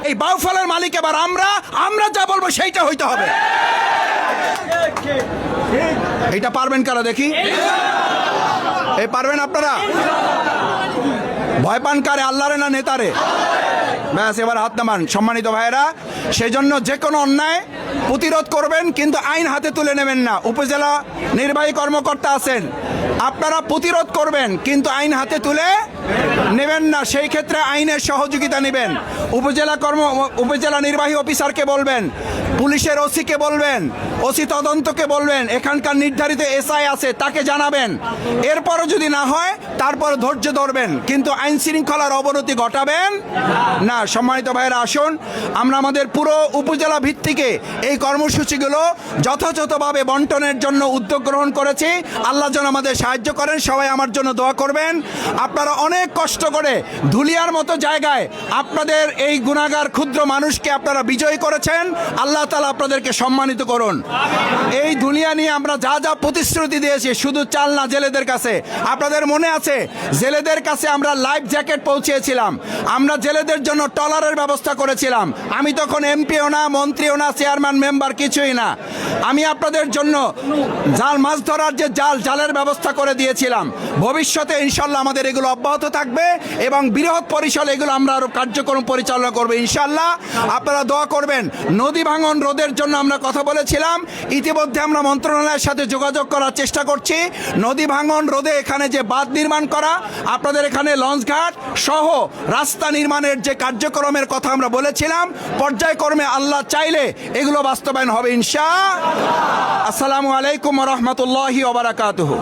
এই বাউফলের মালিক এবার আমরা যা বলবো সেইটা হইতে হবে। এইটা পারবেন কারা দেখি? এই পারবেন আপনারা? ভয় পান কারে, আল্লাহরে না নেতারে? ব্যাস, এবার হাত নামান সম্মানিত ভাইয়েরা। সেই জন্য যে কোনো অন্যায় প্রতিরোধ করবেন, কিন্তু আইন হাতে তুলে নেবেন না। উপজেলা নির্বাহী কর্মকর্তা আছেন, আপনারা প্রতিরোধ করবেন কিন্তু আইন হাতে তুলে নেবেন না। সেই ক্ষেত্রে আইনের সহযোগিতা নেবেন। উপজেলা নির্বাহী অফিসারকে বলবেন, পুলিশের ওসিকে বলবেন, ওসি তদন্তকে বলবেন, এখানকার নির্ধারিত এসআই আছে তাকে জানাবেন। এরপরও যদি না হয় তারপর ধৈর্য ধরবেন, কিন্তু আইন শৃঙ্খলার অবনতি ঘটাবেন না। সম্মানিত ভাইয়েরা, আসুন আমরা আমাদের পুরো উপজেলা ভিত্তিকে এই কর্মসূচিগুলো যথাযথভাবে বন্টনের জন্য উদ্যোগ গ্রহণ করেছি। আল্লাহ যেন আমাদের সাহায্য করেন। সবাই আমার জন্য দোয়া করবেন। আপনারা অনেক কষ্ট করে ধুলিয়ার মতো জায়গায় আপনাদের এই গুনাহগার ক্ষুদ্র মানুষকে আপনারা বিজয়ী করেছেন। আল্লাহ তাআলা আপনাদেরকে সম্মানিত করুন। এই ধুলিয়া নিয়ে আমরা যা যা প্রতিশ্রুতি দিয়েছি, শুধু চাল না, জেলেদের কাছে আপনাদের মনে আছে, জেলেদের কাছে আমরা লাইফ জ্যাকেট পৌঁছেছিলাম, আমরা জেলেদের জন্য ট্রলারের ব্যবস্থা করেছিলাম। আমি তখন এমপিও না, মন্ত্রীও না, চেয়ারম্যান মেম্বার কিছুই না। আমি আপনাদের জন্য জাল মাছ ধরার যে জালের ব্যবস্থা করে দিয়েছিলাম। ভবিষ্যতে ইনশাল্লাহ আমাদের এগুলো অব্যাহত থাকবে এবং বৃহৎ পরিসরে এগুলো আমরা আরো কার্যক্রম পরিচালনা করবো ইনশাল্লাহ। আপনারা দোয়া করবেন। নদী ভাঙন রোধের জন্য আমরা কথা বলেছিলাম, ইতিমধ্যে আমরা মন্ত্রণালয়ের সাথে যোগাযোগ করার চেষ্টা করছি। নদী ভাঙন রোধে এখানে যে বাঁধ নির্মাণ করা, আপনাদের এখানে লঞ্চঘাট সহ রাস্তা নির্মাণের যে কার্যক্রমের কথা আমরা বলেছিলাম, পর্যায়ক্রমে আল্লাহ চাইলে এগুলো বাস্তবায়ন হবে ইনশাআল্লাহ। আসসালামু আলাইকুম ওয়া রাহমাতুল্লাহি ওয়া বারাকাতুহু।